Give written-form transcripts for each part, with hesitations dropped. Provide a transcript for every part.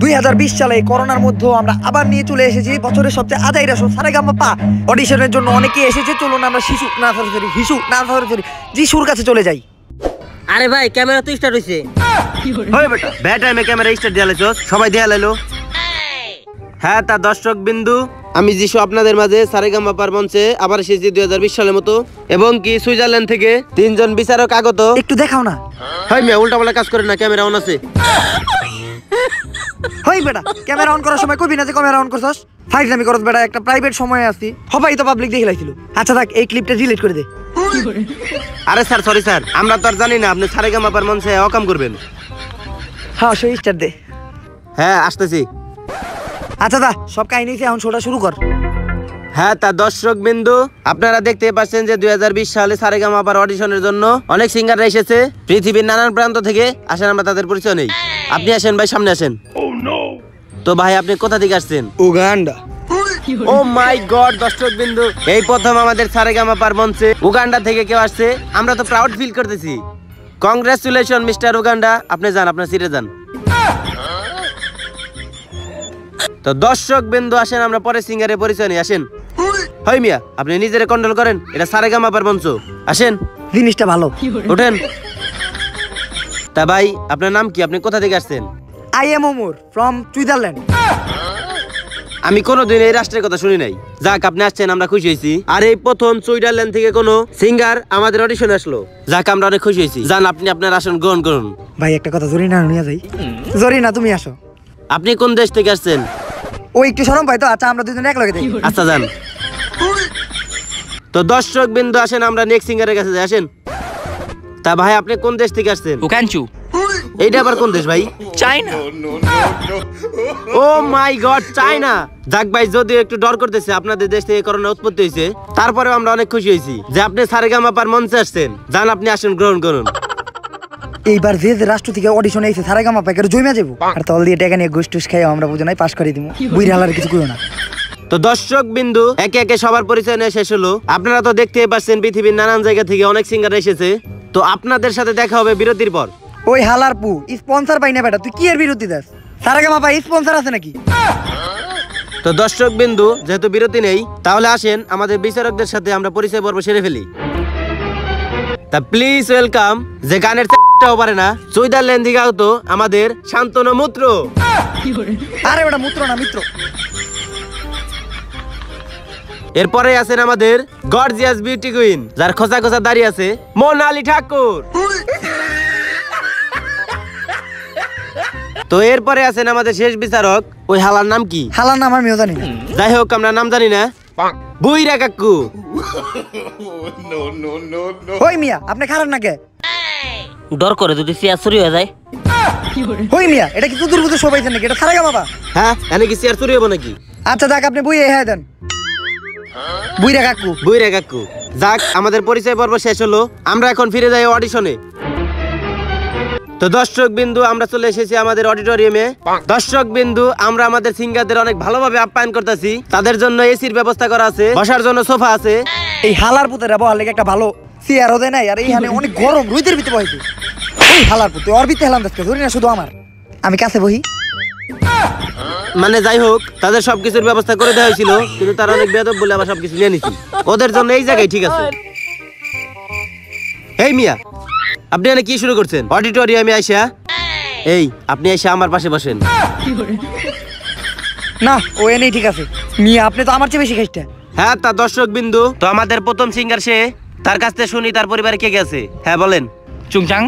2020 সালে করোনার মধ্যেও আমরা আবার নিয়ে চলে এসেছি বছরের সবচেয়ে আজাইরা শো সারেগামাপা অডিশনের জন্য অনেকেই এসেছে। চলুন আমরা যিশুর কাছে চলে যাই। আরে ভাই ক্যামেরা তো স্টার্ট হইছে। হয় বেটা ব্যাড টাইমে ক্যামেরা স্টার্ট দিয়া লাইছস, সবাই দিয়া লাইলো। হ্যাঁ তা দর্শক বিন্দু, আমি যিশু আপনাদের মাঝে সারেগামাপার মঞ্চে আবার এসেছি 2020 সালের মতো, এবং কি সুইজারল্যান্ড থেকে 3 জন বিচারক আগত। একটু দেখাও না। হয় মিয়া উল্টা পাল্টা কাজ করেন না, ক্যামেরা অন আছে। হই বেটা ক্যামেরা অন করার সময় কইবি না যে ক্যামেরা অন করছস। ফাইজলামি করছ বেটা, একটা প্রাইভেট সময়ে আছি, সবাই তো পাবলিক দেখে লাইছিল। আচ্ছা থাক, এই ক্লিপটা ডিলিট করে দে। আরে স্যার সরি স্যার, আমরা তো আর জানি না আপনি সারেগামাপার মঞ্চে অকাম করবেন। হ্যাঁ সেই স্টার্ট দে। হ্যাঁ আসতেছি। আচ্ছা দা সব কাহিনী এখন শোটা শুরু কর। হ্যাঁ তা দর্শক বিন্দু, আপনারা দেখতে পাচ্ছেন যে 2020 সালে সারেগামাপার অডিশনের জন্য অনেক সিঙ্গাররা এসেছে পৃথিবীর নানান প্রান্ত থেকে। আসেন আমরা তাদের পরিচয় নেই। আপনি আসেন ভাই, সামনে আসেন। তো ভাই আপনি কোথা থেকে আসছেন? উগান্ডা। ও মাই গড দর্শক বিন্দু, এই প্রথম আমাদের সারেগামাপার মঞ্চে উগান্ডা থেকে কেউ আসছে। আমরা তো প্রাউড ফিল করতেছি। কংগ্রেচুলেশন মিস্টার উগান্ডা, আপনি যান, আপনার সিটে যান। তো দর্শক বিন্দু আসেন আমরা পরে সিঙ্গারের পরিচয় নিয়ে আসেন। হয় মিয়া আপনি নিজেরে কন্ট্রোল করেন, এটা সারেগামাপার মঞ্চ। আসেন, জিনিসটা ভালো। ওঠেন। তা ভাই আপনার নাম কি, আপনি কোথা থেকে আসছেন? I am Omar from Switzerland. আমি কোনোদিন এই রাষ্ট্রের কথা শুনি নাই। যাক আপনি আসছেন, আমরা খুশি হয়েছি। আর এই প্রথম সুইজারল্যান্ড থেকে কোনো সিঙ্গার আমাদের অডিশনে আসলো, যাক আমরা অনেক খুশি হয়েছি। যান আপনি আপনার আসন গ্রহণ করুন। ভাই একটা কথা, জরিনা নিয়ে যাই। জরিনা তুমি আসো। আপনি কোন দেশ থেকে আসছেন? ও একটু শরম পাই তো। আচ্ছা আমরা দুজনে এক লগে যাই। আচ্ছা যান। তো দর্শক বিন্দু আসেন আমরা নেক্সট সিঙ্গারের কাছে যাই, আসেন। তা ভাই আপনি কোন দেশ থেকে আসছেন? উকানচু। এইটা আবার কোন দেশ ভাই? চায়না। ও মাই গড, চায়না। যাক ভাই যদিও একটু ডর করতেছে, আপনাদের দেশ থেকে করোনা উৎপত্তি হয়েছে, তারপরেও আমরা অনেক খুশি হয়েছি যে আপনি সারেগামাপার মঞ্চে আসছেন। যান আপনি আসেন গ্রহণ করুন। এইবার যে যে রাষ্ট্র থেকে অডিশনে এসে সারেগামাপা এর জমা যাবো, আর তল দিয়ে টাকা নিয়ে গোষ্ঠুস খাই আমরা বুঝে নাই পাস করে দিব। বুইরা হালার কিছু কইও না। তো দর্শক বিন্দু একে একে সবার পরিচয় নিয়ে শেষ হলো। আপনারা তো দেখতেই পাচ্ছেন পৃথিবীর নানান জায়গা থেকে অনেক সিঙ্গার এসেছে। তো আপনাদের সাথে দেখা হবে বিরতির পর। ওই হালার পু স্পন্সর পাই না বেটা, তুই কি এর বিরতি দাস? সারেগামাপা স্পন্সর আছে নাকি? তো দর্শক বিন্দু যেহেতু বিরতি নেই, তাহলে আসেন আমাদের বিচারকদের সাথে আমরা পরিচয় পর্ব সেরে ফেলি। তা প্লিজ ওয়েলকাম, যে গানের চাও পারে না, সুইজারল্যান্ড থেকে আগত আমাদের শান্তনু মূত্র। আরে বেটা মূত্র না মিত্র। এরপরে আছেন আমাদের গর্জিয়াস বিউটি কুইন, যার খোঁচা খোঁচা দাঁড়িয়ে আছে, মোনালি ঠাকুর। তো এরপরে আছেন আমাদের শেষ বিচারক, ওই হালার নাম কি? হালার নাম আমিও জানি না। যাই হোক আমরা নাম জানি না, বুইরা কাকু। ওই মিয়া আপনি খারাপ না কে? ডর করে যদি চেয়ার চুরি হয়ে যায়। ওই মিয়া এটা কি তুদুর বুদুর সবাইছেন নাকি? এটা সারেগামাপা। হ্যাঁ এনে কি চেয়ার চুরি হবো নাকি? আচ্ছা যাক আপনি বই হ্যাঁ দেন। বুইরা কাকু। বুইরা কাকু। যাক আমাদের পরিচয় পর্ব শেষ হলো, আমরা এখন ফিরে যাই অডিশনে। তো দর্শক বিন্দু আমরা চলে এসেছি আমাদের অডিটোরিয়ামে। দর্শক বিন্দু আমরা আমাদের সিঙ্গারদের অনেক ভালোভাবে আপ্যায়ন করতেছি। তাদের জন্য এসির ব্যবস্থা করা আছে, বসার জন্য সোফা আছে। এই হালার পুতেরা বহার লেগে একটা ভালো চেয়ার হতে নাই, আর এইখানে অনেক গরম রোদের ভিতরে বসে। এই হালার পুতে ওর ভিতরে হেলাম দেখতে ধরি না শুধু আমার, আমি কাছে বহি। মানে যাই হোক তাদের সবকিছুর ব্যবস্থা করে দেওয়া হয়েছিল, কিন্তু তারা অনেক বেয়াদব বলে আবার সবকিছু নিয়ে নিছি। ওদের জন্য এই জায়গায় ঠিক আছে। এই মিয়া আপনি এখানে কি শুরু করছেন? অডিটোরিয়ামে আইসা এই আপনি এসে আমার পাশে বসেন। না ও এনেই ঠিক আছে। মিয়া আপনি তো আমার চেয়ে বেশি খাইটা। হ্যাঁ তা দর্শক বিন্দু, তো আমাদের প্রথম সিঙ্গার সে, তার কাছ থেকে শুনি তার পরিবারে কে গেছে। হ্যাঁ বলেন। চুংচাং,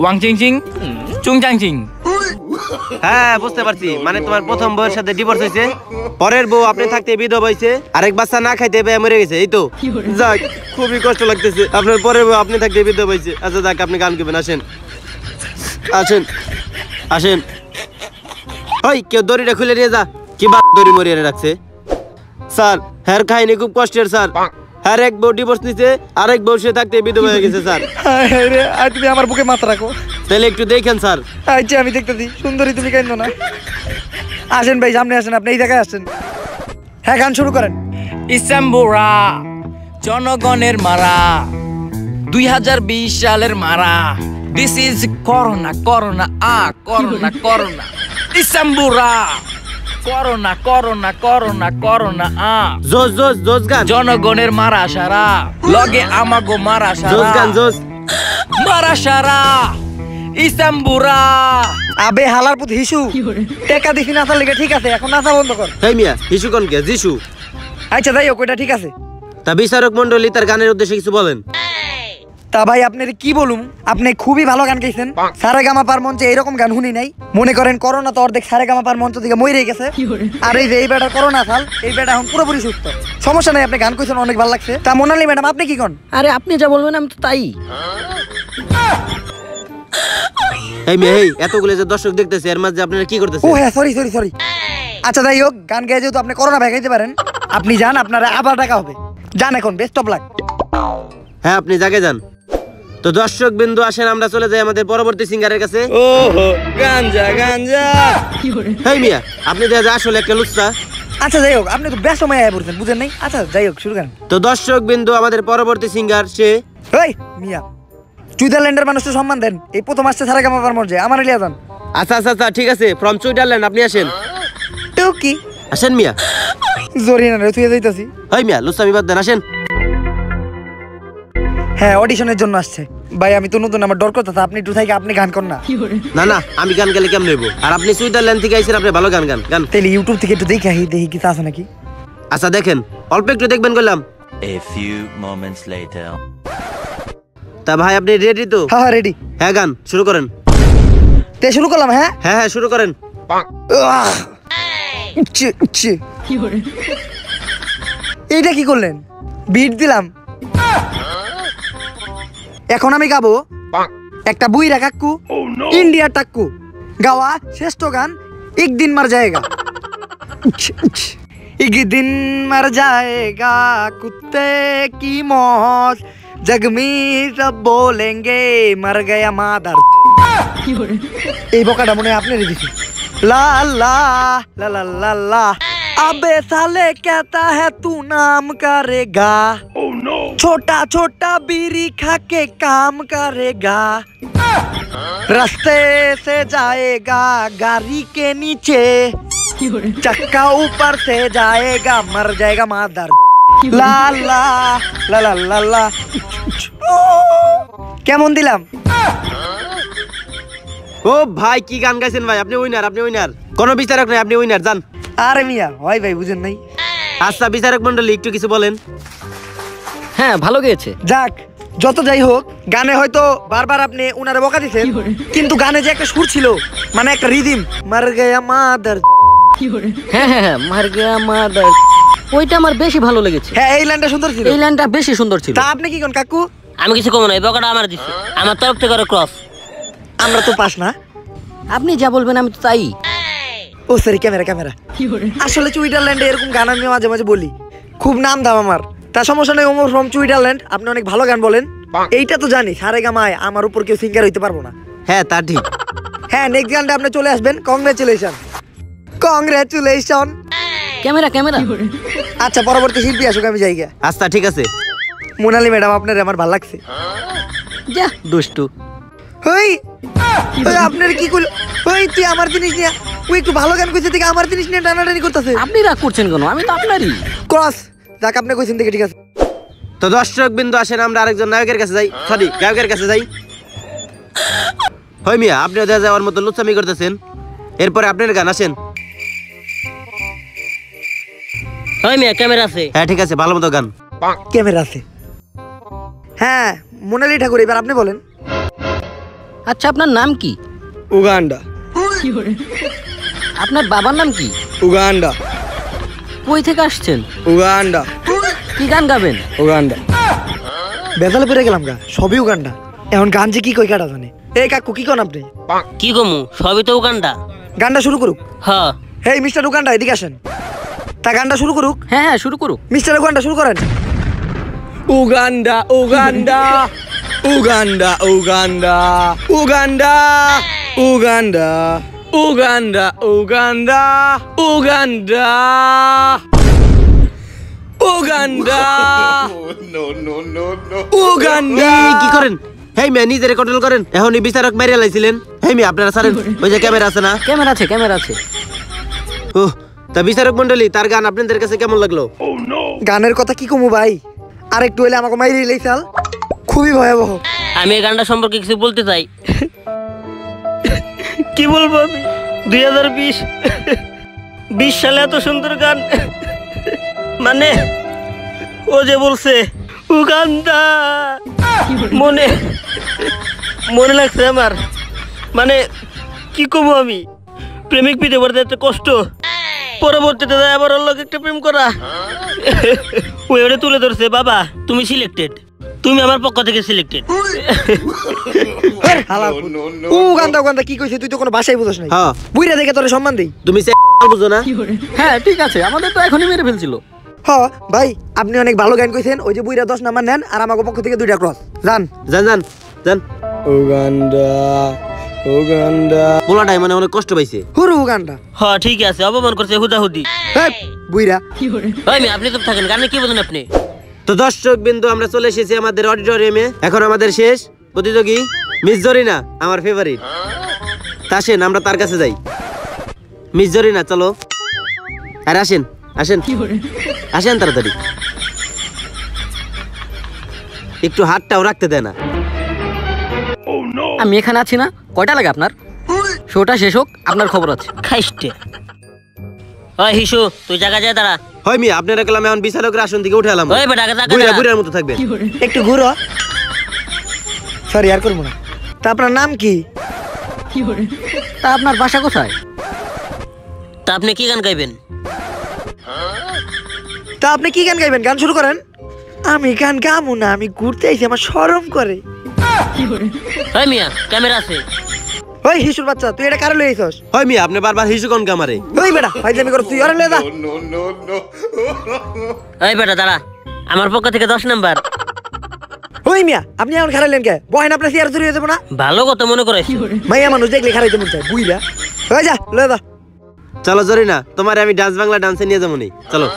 ওয়াং চিং চিং, চুংচাং চিং। হ্যাঁ বুঝতে পারছি, মানে তোমার প্রথম বউয়ের সাথে ডিভোর্স হয়েছে, পরের বউ আপনি থাকতে বিধবা হয়েছে, আরেক বাচ্চা না খাইতে পেয়ে মরে গেছে, এই তো। যাক খুবই কষ্ট লাগতেছে, আপনার পরের বউ আপনি থাকতে বিধবা হয়েছে। আচ্ছা যাক আপনি গান গাবেন, আসেন আসেন আসেন। ওই কেউ দড়িটা খুলে নিয়ে যা। কি দড়ি মরিয়ে রাখছে স্যার? হ্যার কাহিনী খুব কষ্টের স্যার। হ্যার এক বউ ডিভোর্স নিছে, আরেক বউ সে থাকতে বিধবা হয়ে গেছে স্যার। তুমি আমার বুকে মাথা রাখো তাহলে একটু দেখেন স্যার। আচ্ছা আমি দেখতেছি। সুন্দরী তুমি কেন না? আসেন ভাই সামনে আসেন, আপনি এই জায়গায় আসেন। হ্যাঁ গান শুরু করেন। ইসাম্বুরা জনগণের মারা, 2020 সালের মারা। This is corona, corona corona corona. ইসাম্বুরা করোনা করোনা করোনা করোনা জোস জোস জোস গান জনগণের মারা সারা লগে আমাগো মারা জোস গান সারা জোস মারা সারা ইসাম্বুরা আবে হালার পুত হিসু টেকা দিছি নাচার লেগে ঠিক আছে এখন নাচা বন্ধ কর। হেই মিয়া হিসু কোনকে যিশু আচ্ছা যাই হোক ওইটা ঠিক আছে। তা বিচারক মন্ডলী তার গানের উদ্দেশ্যে কিছু বলেন। তা ভাই আপনার কি বলুম, আপনি খুবই ভালো গান গাইছেন। সারেগামা পার মঞ্চে এরকম গান শুনি নাই। মনে করেন করোনা তো অর্ধেক সারেগামা পার মঞ্চ থেকে মরে গেছে, আর এই যে এই বেটার করোনা সাল এই বেটা এখন পুরোপুরি সুস্থ। সমস্যা নাই, আপনি গান কইছেন অনেক ভালো লাগছে। তা মোনালি ম্যাডাম আপনি কি কোন? আরে আপনি যা বলবেন আমি তো তাই। এই মেয়ে এই এতগুলো যে দর্শক দেখতেছে এর মাঝে আপনারা কি ও করতেছেন? হ্যাঁ সরি সরি সরি। আচ্ছা যাই হোক, গান গাইতে যেহেতু আপনি করোনা ভেগাইতে পারেন, আপনি যান, আপনারা আবার টাকা হবে। যান এখন, বেস্ট অফ লাক। হ্যাঁ আপনি জাগে যান। তো দর্শক বিন্দু আসেন আমরা চলে যাই আমাদের পরবর্তী সিঙ্গারের কাছে। ওহো গাঞ্জা গাঞ্জা হেই মিয়া আপনি দেখা যায় আসলে একটা লুচ্চা। আচ্ছা যাই হোক, আপনি তো বেশ সময় আয় পড়ছেন, বুঝেন নাই? আচ্ছা যাই হোক, শুরু করেন। তো দর্শক বিন্দু আমাদের পরবর্তী সিঙ্গার সে ওই মিয়া, সুইজারল্যান্ডের মানুষকে সম্মান দেন। এই প্রথম আসছে সারেগামা পার মঞ্চে, আমার লিয়া যান। আচ্ছা আচ্ছা আচ্ছা ঠিক আছে, ফ্রম সুইজারল্যান্ড আপনি আসেন। তো কি আসেন মিয়া। জরিনা রে তুই যাইতাছি। হেই মিয়া লুচ্চামি বাদ দেন, আসেন। হ্যাঁ অডিশনের জন্য আসছে। ভাই আমি তো নতুন, আমার ডর করতে, আপনি একটু থেকে আপনি গান কর না। না না আমি গান গেলে কেমন নেবো, আর আপনি সুইজারল্যান্ড থেকে আইছেন, আপনি ভালো গান গান গান। তাহলে ইউটিউব থেকে একটু দেখে দেখি কিছু আছে নাকি। আচ্ছা দেখেন, অল্প একটু দেখবেন বললাম। A few moments later. তা ভাই আপনি রেডি তো? হ্যাঁ হ্যাঁ রেডি। হ্যাঁ গান শুরু করেন। তে শুরু করলাম। হ্যাঁ হ্যাঁ হ্যাঁ শুরু করেন। আহ! ইচ্ছে, ইচ্ছে। এইটা কি করলেন? বিট দিলাম। এখন আমি গাবো একটা বুইরা কাক্কু ইন্ডিয়ার টাক্কু গাওয়া শ্রেষ্ঠ গান এক দিন মার জায়গা। एक दिन मर जाएगा कुत्ते की मौत, जग में सब बोलेंगे मर गया मादर। এই বকাটা মনে হয় আপনি রেখেছি। লা লা লা লা লা লা अबे साले कहता है तू नाम करेगा, छोटा छोटा बीड़ी खा के काम करेगा, रास्ते से जाएगा गाड़ी के नीचे, चक्का ऊपर से जाएगा मर जाएगा मादर। ला ला ला ला ला ला। কেমন দিলাম? ও ভাই কি গান গাইছেন ভাই, আপনি উইনার, আপনি উইনার, কোনো বিচারক নাই, আপনি উইনার যান। আরে মিয়া হয় ভাই, বুঝেন নাই। আচ্ছা বিচারক মন্ডলী একটু কিছু বলেন। হ্যাঁ ভালো গেয়েছে। যাক যত যাই হোক, গানে হয়তো বারবার আপনি উনারে বকা দিছেন, কিন্তু গানে যে একটা সুর ছিল, মানে একটা রিদিম, মার গয়া মাদার। হ্যাঁ হ্যাঁ হ্যাঁ মার গয়া মাদার, ওইটা আমার বেশি ভালো লেগেছে। হ্যাঁ এই লাইনটা সুন্দর ছিল। এই লাইনটা বেশি সুন্দর ছিল। তা আপনি কি কোন কাকু? আমি কিছু কম নাই, বকাটা আমার দিচ্ছে, আমার তরফ থেকে ক্রস। আমরা তো পাস না। আপনি যা বলবেন আমি তো তাই। ও সরি, ক্যামেরা ক্যামেরা। আসলে সুইজারল্যান্ডে এরকম গান আমি মাঝে মাঝে বলি, খুব নাম দাম আমার। তা সমস্যা নেই, ওমর ফ্রম সুইজারল্যান্ড, আপনি অনেক ভালো গান বলেন, এইটা তো জানি। সারেগামায় আমার উপর কেউ সিঙ্গার হইতে পারবো না। হ্যাঁ তা ঠিক। হ্যাঁ নেক্সট গানটা আপনি চলে আসবেন। Congratulation congratulation. Camera camera. আচ্ছা পরবর্তী শিল্পী আসুক, আমি যাই গা। আচ্ছা ঠিক আছে। মোনালি ম্যাডাম আপনার আমার ভালো লাগছে। যা দুষ্টু। ওই ওই আপনার কি কইল? ওই তুই আমার জিনিস নিয়ে, ওই একটু ভালো গান কইছে থেকে আমার জিনিস নিয়ে টানাটানি করতেছে। আপনি রাগ করছেন কেন? আমি তো আপনারই। ক্রস যাক, আপনি কইছেন দেখে ঠিক আছে। তো দর্শক বিন্দু আসেন আমরা আরেকজন নায়কের কাছে যাই, সরি গায়কের কাছে যাই। হয় মিয়া আপনিও দেখা যাওয়ার মতো লুচ্চামি করতেছেন, এরপরে আপনার গান আসেন। ওই মিয়া ক্যামেরা আছে। হ্যাঁ ঠিক আছে, ভালো মতো গান। ক্যামেরা আছে। হ্যাঁ মোনালি ঠাকুর, এবার আপনি বলেন। আচ্ছা আপনার নাম কি? উগান্ডা। আপনার বাবার নাম কি? উগান্ডা। কই থেকে আসছেন? উগান্ডা। কি গান গাবেন? উগান্ডা। বেজালে পড়ে গেলাম গা, সবই উগান্ডা। এখন গান যে কি কই কাটা জানে। এই কাকু কি কোন আপনি? কি কমু, সবই তো উগান্ডা। গানটা শুরু করুক। হ্যাঁ হেই মিস্টার উগান্ডা এদিকে আসেন। তা গানটা শুরু করুক। হ্যাঁ হ্যাঁ শুরু করুক। মিস্টার উগান্ডা শুরু করেন। Uganda Uganda Uganda Uganda Uganda Uganda Uganda Uganda Uganda Uganda Uganda এই, কি করেন? হেই মিয়া নিজেরে কন্ট্রোল করেন, এখনই বিচারক মেরে লাইছিলেন। হেই মিয়া আপনারা ছাড়েন, ওই যে ক্যামেরা আছে না? ক্যামেরা আছে। ও তা বিচারক মন্ডলী, তার গান আপনাদের কাছে কেমন লাগলো? গানের কথা কি কমু ভাই, আর একটু হইলে আমাকে মাইরে লাইছাল, খুবই ভয়াবহ। আমি এই গানটা সম্পর্কে কিছু বলতে চাই। কি বলবো আমি, 2020 সালে এত সুন্দর গান, মানে ও যে বলছে উগান্ডা, মনে লাগছে আমার। মানে কি কমু আমি, প্রেমিক পিতে পড়তে এত কষ্ট, পরবর্তীতে আবার ওর লোক একটা প্রেম করা। ওই ওটা তুলে ধরছে, বাবা তুমি সিলেক্টেড, তুমি আমার পক্ষ থেকে সিলেক্টেড। গান্দা কি কইছে, তুই তো কোনো ভাষাই বুঝছ নাই। হ্যাঁ বুইরা দেখে তোরে সম্মান দেই। তুমি বুঝো না? হ্যাঁ ঠিক আছে, আমাদের তো এখনই মেরে ফেলছিল। হ্যাঁ ভাই আপনি অনেক ভালো গান কইছেন, ওই যে বুইরা 10 নাম্বার নেন আর আমাকে পক্ষ থেকে 2টা ক্রস। যান যান যান যান। উগান্ডা পোলাটাই মানে অনেক কষ্ট পাইছে। হুরু উগান্ডা। হ্যাঁ ঠিক আছে, অপমান করছে হুদাহুদি। হেই বুইরা, ভাই আপনি তো থাকেন, গানে কি বলেন আপনি? তো দর্শক বিন্দু, আমরা চলে এসেছি আমাদের অডিটোরিয়ামে। এখন আমাদের শেষ প্রতিযোগী মিস জরিনা, আমার ফেভারিট। আসেন আমরা তার কাছে যাই। মিস জরিনা চলো, আরে আসেন আসেন আসেন তাড়াতাড়ি। একটু হাতটাও রাখতে দেয় না। আমি এখানে আছি না, কয়টা লাগে আপনার? শোটা শেষ হোক, আপনার খবর আছে। খাইস্টে ওই হিসু, তুই জায়গা যায় দাঁড়া। হয় মিয়া আপনারা গেলাম, এখন বিচারকের আসন থেকে উঠে এলাম। ওই বেটা জায়গা বুড়া বুড়ার মতো থাকবেন। একটু ঘুরো। সরি আর করবো না। তা আপনার নাম কি? তা আপনার বাসা কোথায়? তা আপনি কি গান গাইবেন? তা আপনি কি গান গাইবেন? গান শুরু করেন। আমি গান গামু না, আমি ঘুরতে আইছি, আমার শরম করে। ওই মিয়া ক্যামেরা আছে। ওই হিসুর বাচ্চা, তুই এটা কারে লই আইছস? হয় মিয়া আপনি বারবার হিসু কোন কামারে? ওই বেটা ফাইজলামি করছ, তুই আরে লয়ে যা। ওই বেটা দাঁড়া, আমার পক্ষ থেকে 10 নাম্বার। ওই মিয়া আপনি এখন খারাইলেন কে? বহেন আপনার চেয়ার চুরি হয়ে যাবো না? ভালো কথা মনে করে। মাইয়া মানুষ দেখলে খারাইতে মন চায়, বুইরা। ওই যা লয়ে যা। চলো জরিনা, তোমার আমি ডান্স বাংলা ডান্সে নিয়ে যাবো নি, চলো।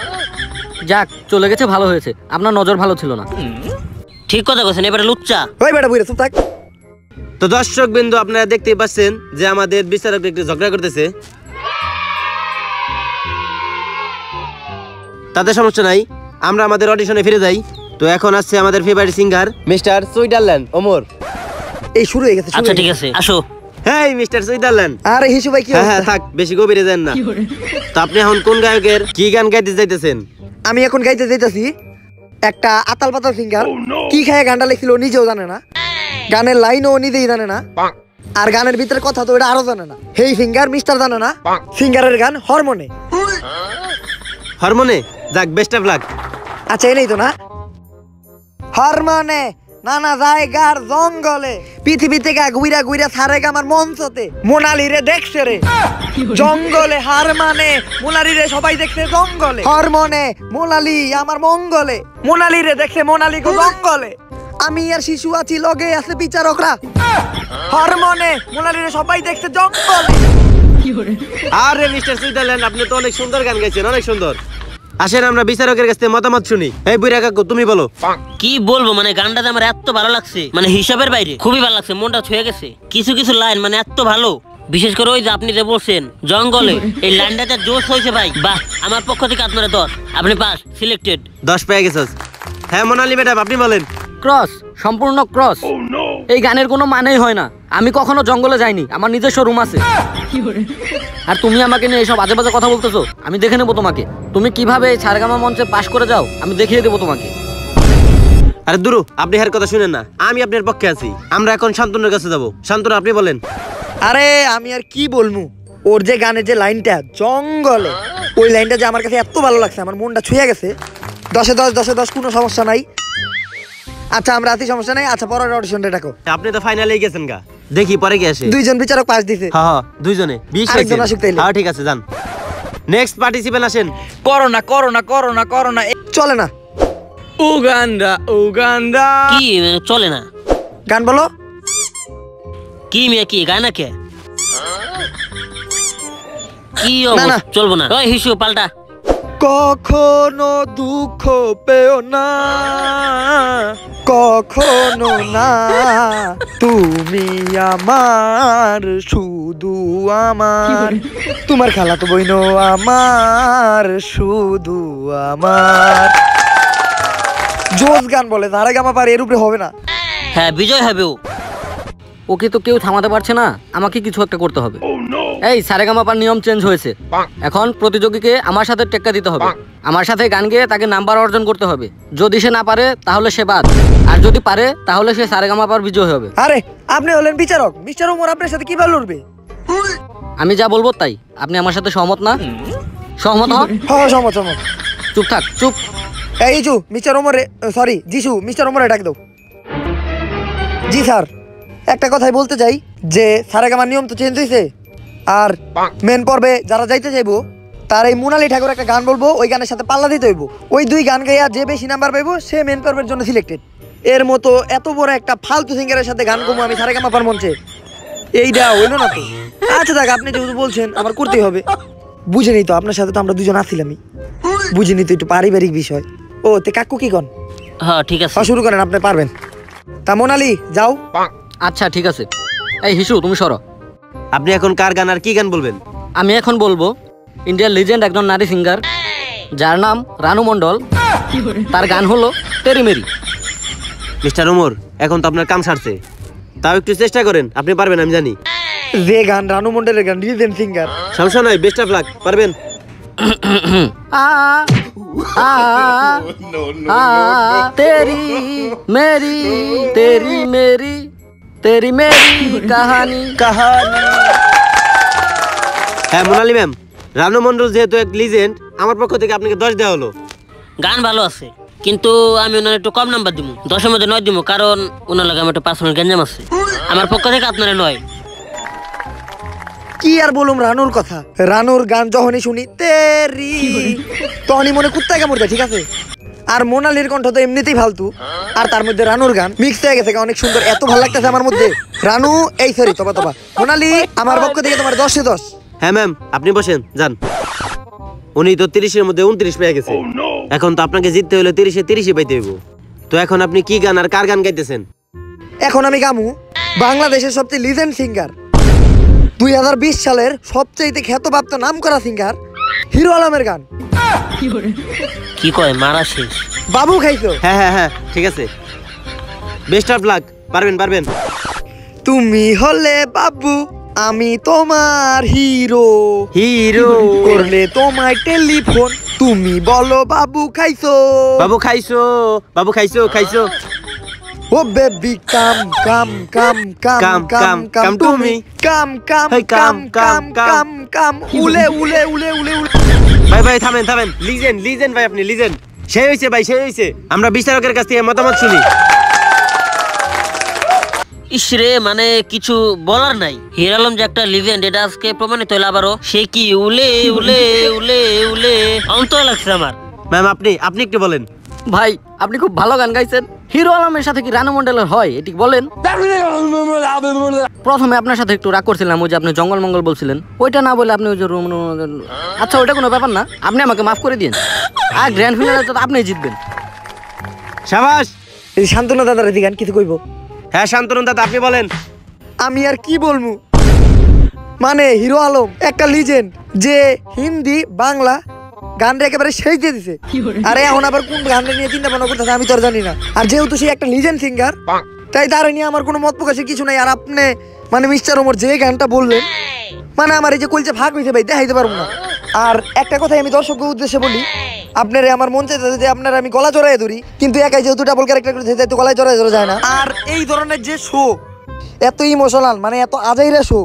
যাক চলে গেছে, ভালো হয়েছে, আপনার নজর ভালো ছিল না। ঠিক কথা কইছেন, এবারে লুচ্চা। ওই বেটা বুইরা চুপ থাক। তো দর্শক বিন্দু, আপনারা দেখতেই পাচ্ছেন যে আমাদের বিচারক একটু ঝগড়া করতেছে। তাতে সমস্যা নাই, আমরা আমাদের অডিশনে ফিরে যাই। তো এখন আসছে আমাদের favourite singer mister Switzerland Omar. এই শুরু হয়ে গেছে। আচ্ছা ঠিক আছে, আসো। Hey mister Switzerland. আরে হিসু ভাই কি হ্যাঁ হ্যাঁ অবস্থা? থাক, বেশি গভীরে যান না। তো আপনি এখন কোন গায়কের কি গান গাইতে চাইতেছেন? আমি এখন গাইতে যাইতাছি একটা আতাল পাতাল সিঙ্গার, কি খায় গানটা লিখছিল ও নিজেও জানে না, গানের লাইনও ও নিজেই জানে না, আর গানের ভিতরে কথা তো এটা আরো জানে না। হেই সিঙ্গার মিস্টার জানে না, সিঙ্গারের গান হরমোনে। হরমোনে? যাক, বেস্ট অফ লাক। আচ্ছা এই নেই তো না, হরমোনে নানা জায়গার জঙ্গলে পৃথিবী থেকে গুইরা গুইরা ছাড়ে আমার মঞ্চতে, মোনালি রে দেখছে রে জঙ্গলে, হার মানে মোনালি রে সবাই দেখছে জঙ্গলে, হরমোনে মোনালি আমার মঙ্গলে, মোনালি রে দেখছে মোনালি গো জঙ্গলে, আমি আর শিশু আছি লগে আছে বিচারকরা, হরমোনে মোনালি রে সবাই দেখছে জঙ্গলে। আরে মিস্টার সুইজারল্যান্ড, আপনি তো অনেক সুন্দর গান গাইছেন, অনেক সুন্দর। আসেন আমরা বিচারকের কাছ থেকে মতামত শুনি। এই বুইরা কাকু তুমি বলো। কি বলবো, মানে গানটাতে আমার এত ভালো লাগছে, মানে হিসাবের বাইরে খুবই ভালো লাগছে, মনটা ছুঁয়ে গেছে। কিছু কিছু লাইন মানে এত ভালো, বিশেষ করে ওই যে আপনি যে বলছেন জঙ্গলে, এই লাইনটাতে জোশ হয়েছে ভাই। বাহ, আমার পক্ষ থেকে আপনারা 10, আপনি পাস, সিলেক্টেড। 10 পেয়ে গেছস। হ্যাঁ মোনালি ম্যাডাম আপনি বলেন। ক্রস, সম্পূর্ণ ক্রস। এই গানের কোনো মানেই হয় না। আমি কখনো জঙ্গলে যাইনি, আমার নিজস্ব রুম আছে। আর তুমি আমাকে নিয়ে এইসব আজে বাজে কথা বলতেছো, আমি দেখে নেবো তোমাকে। তুমি কিভাবে এই সারেগামা মঞ্চে পাশ করে যাও, আমি দেখিয়ে দেবো তোমাকে। আরে দুরু, আপনি হার কথা শুনেন না, আমি আপনার পক্ষে আছি। আমরা এখন শান্তনুর কাছে যাব। শান্তনু আপনি বলেন। আরে আমি আর কি বলবো, ওর যে গানের যে লাইনটা জঙ্গলে, ওই লাইনটা যে আমার কাছে এত ভালো লাগছে, আমার মনটা ছুঁয়ে গেছে। 10-এ 10, 10-এ 10, কোনো সমস্যা নাই। আচ্ছা আমরা আছি, সমস্যা নাই। আচ্ছা পরের অডিশনটা ডাকো। আপনি তো ফাইনালেই গেছেন গা, দেখি পরে কি আসে। 2জন বিচারক পাস দিছে। হ্যাঁ হ্যাঁ, দুইজনে 20 আরেকজন আসুক তাইলে। হ্যাঁ ঠিক আছে, যান। নেক্সট পার্টিসিপেন্ট আসেন। Corona corona corona corona. চলে না উগান্ডা উগান্ডা। কি চলে না? গান বলো। কি মিয়া, কি গায় না কে? কি না, না। চলবো না। ওই হিসু পাল্টা। কখনো দুঃখ পেও না, কখনো না, তুমি আমার, শুধু আমার, তোমার খালাতো বইনো আমার, শুধু আমার। জোস গান বলে, সারেগামা পার এর উপরে হবে না। হ্যাঁ বিজয় হবে ও। ওকে তো কেউ থামাতে পারছে না, আমাকে কিছু একটা করতে হবে। এই সারেগামাপার নিয়ম চেঞ্জ হয়েছে, এখন প্রতিযোগীকে আমার সাথে টেক্কা দিতে হবে। আমার সাথে গান গেয়ে তাকে নাম্বার অর্জন করতে হবে। যদি সে না পারে তাহলে সে বাদ, আর যদি পারে তাহলে সে সারেগামাপার বিজয় হবে। আরে আপনি হলেন বিচারক, মিস্টার ওমর আপনার সাথে কিভাবে লড়বে? আমি যা বলবো তাই। আপনি আমার সাথে সহমত না? সহমত হ। হ্যাঁ সহমত সহমত। চুপ থাক, চুপ। এই ইজু মিস্টার ওমর, সরি যিশু, মিস্টার ওমরে ডাক দাও। জি স্যার, একটা কথাই বলতে চাই যে সারেগামার নিয়ম তো চেঞ্জ হয়েছে, আর মেন পর্বে যারা যাইতে চাইবো তার এই মোনালি ঠাকুর একটা গান বলবো, ওই গানের সাথে পাল্লা দিতে হইব। ওই 2 গান গাইয়া যে বেশি নাম্বার পাইবো সে মেন পর্বের জন্য সিলেক্টেড। এর মতো এত বড় একটা ফালতু সিঙ্গারের সাথে গান করবো আমি সারেগামাপার মঞ্চে, এইটা হইলো না তো। আচ্ছা দেখ, আপনি যেহেতু বলছেন আমার করতেই হবে। বুঝেনি তো, আপনার সাথে তো আমরা দুজন আসছিলামই, বুঝিনি তো, একটু পারিবারিক বিষয়। ও তে কাকু কি কন? হ্যাঁ ঠিক আছে, শুরু করেন, আপনি পারবেন। তা মোনালি যাও। আচ্ছা ঠিক আছে। এই হিসু তুমি সরো। আপনি এখন কার গান আর কি গান বলবেন? আমি এখন বলবো ইন্ডিয়ার লিজেন্ড একজন নারী সিঙ্গার, যার নাম রানু মণ্ডল। তার গান হলো তেরি মেরি। মিস্টার ওমর, এখন তো আপনার কাম সারছে, তাও একটু চেষ্টা করেন, আপনি পারবেন আমি জানি। যে গান রানু মন্ডলের গান, লিজেন্ড সিঙ্গার। সমস্যা নাই, বেস্ট অফ লাক, পারবেন। आ, आ, आ, तेरी मेरी तेरी मेरी तेरी मेरी कहानी कहानी। হ্যাঁ মোনালি ম্যাম, রানু মণ্ডল যেহেতু এক লিজেন্ড, আমার পক্ষ থেকে আপনাকে 10 দেওয়া হলো। গান ভালো আছে, কিন্তু আমি ওনার একটু কম নাম্বার দিব, 10-এর মধ্যে 9 দিব, কারণ ওনার লাগে আমার একটু পার্সোনাল গ্যাঞ্জাম আছে। আমার পক্ষ থেকে আপনারা 9। কি আর বলুম রানুর কথা, রানুর গান যখনই শুনি তেরি তখনই মনে কুত্তা কামড়, ঠিক আছে। আর মোনালির কণ্ঠ তো এমনিতেই ফালতু, আর তার মধ্যে রানুর গান মিক্স হয়ে গেছে, অনেক সুন্দর, এত ভালো লাগতেছে আমার মধ্যে। রানু এই সরি তবা তবা, মোনালি আমার পক্ষ থেকে তোমার 10-এ 10। হ্যাঁ ম্যাম, আপনি বসেন যান। উনি তো 30-এর মধ্যে 29 পেয়ে গেছে, এখন তো আপনাকে জিততে হলে 30-এ 30ই পাইতে হইব। তো এখন আপনি কি গান আর কার গান গাইতেছেন? এখন আমি গামু বাংলাদেশের সবচেয়ে লিজেন্ড সিঙ্গার, 2020 সালের সবচেয়ে খ্যাতপ্রাপ্ত নাম করা সিঙ্গার হিরো আলমের গান। কি কয় মারা শেষ? বাবু খাইছো? হ্যাঁ হ্যাঁ হ্যাঁ ঠিক আছে, বেস্ট অফ লাক, পারবেন পারবেন। তুমি হলে বাবু, আমি তোমার হিরো, হিরো করলে তোমায় টেলিফোন, তুমি বলো বাবু খাইছো? বাবু খাইছো, বাবু খাইছো, খাইছো। ও বেবি কাম কাম কাম কাম কাম কাম তুমি কাম কাম কাম কাম কাম কাম উলে উলে উলে উলে উলে। ভাই ভাই থামেন থামেন, লিজেন্ড লিজেন্ড ভাই, আপনি লিজেন্ড। সেই হইছে ভাই, সেই হইছে। আমরা বিচারকের কাছ থেকে মতামত শুনি। ইসরে মানে কিছু বলার নাই, হিরো আলম যে একটা লিজেন্ড এটা আজকে প্রমাণিত হলো আবারও। সে কি উলে উলে উলে উলে অন্তর লাগছে আমার। ম্যাম আপনি আপনি একটু বলেন। ভাই আপনি খুব ভালো গান গাইছেন, হিরো আলমের সাথে কি রানু মণ্ডলের হয় এটি বলেন। প্রথমে আপনার সাথে একটু রাগ করছিলাম, ওই যে আপনি জঙ্গল মঙ্গল বলছিলেন, ওইটা না বলে আপনি ওই যে আচ্ছা ওইটা কোনো ব্যাপার না, আপনি আমাকে মাফ করে দিন। আর গ্র্যান্ড ফিনালে তো আপনি জিতবেন। শাবাশ। এই শান্তনু দাদার এই গান কিছু কইব? হ্যাঁ শান্তনু দাদা আপনি বলেন। আমি আর কি বলবো, মানে হিরো আলম একটা লিজেন্ড যে হিন্দি বাংলা গান একেবারে শেষ দিয়ে দিছে। আরে এখন আবার কোন গান নিয়ে চিন্তা ভাবনা করতেছে আমি তো আর জানি না। আর যেহেতু সে একটা লিজেন্ড সিঙ্গার, তাই তার নিয়ে আমার কোনো মত প্রকাশের কিছু নাই। আর আপনি মানে মিস্টার ওমর যে গানটা বললেন, মানে আমার এই যে কলজে ভাগ হয়েছে ভাই, দেখাইতে পারবো না। আর একটা কথাই আমি দর্শকদের উদ্দেশ্যে বলি, আপনারা আমার মন চাইতেছে যে আপনারা আমি গলা জড়াই ধরি, কিন্তু একাই যেহেতু ডাবল ক্যারেক্টার করতে তো গলায় জড়াই ধরা যায় না। আর এই ধরনের যে শো এত ইমোশনাল, মানে এত আজাইরা শো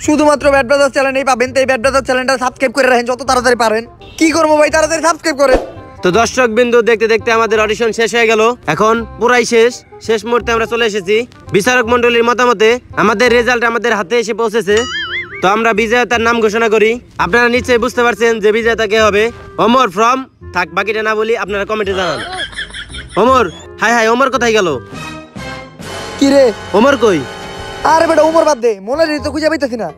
শুধুমাত্র ব্যাড ব্রাদার্স চ্যানেলেই পাবেন। তো এই ব্যাড ব্রাদার্স চ্যানেলটা সাবস্ক্রাইব করে রাখেন যত তাড়াতাড়ি পারেন। কি করবো ভাই, তাড়াতাড়ি সাবস্ক্রাইব করেন। তো দর্শক বিন্দু, দেখতে দেখতে আমাদের অডিশন শেষ হয়ে গেল, এখন পুরাই শেষ। শেষ মুহূর্তে আমরা চলে এসেছি। বিচারক মন্ডলীর মতামতে আমাদের রেজাল্ট আমাদের হাতে এসে পৌঁছেছে। তো আমরা বিজেতার নাম ঘোষণা করি। আপনারা নিশ্চয়ই বুঝতে পারছেন যে বিজেতা কে হবে। ওমর ফ্রম, থাক বাকিটা না বলি, আপনারা কমেন্টে জানান। ওমর, হাই হাই, ওমর কোথায় গেল? কি রে ওমর কই? আরে বেটা ওমর বাদ দে, মোনালি তো খুঁজে পাইতেছি না।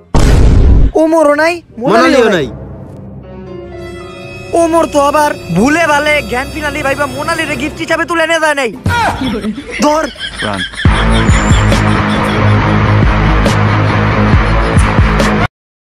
ওমরও নাই, মোনালিও নাই। ওমর তো আবার ভুলে ভালে জ্ঞান ফিনালি ভাইবা মোনালিরে গিফট হিসাবে তুলে নিয়ে যায় নাই। ধর Run.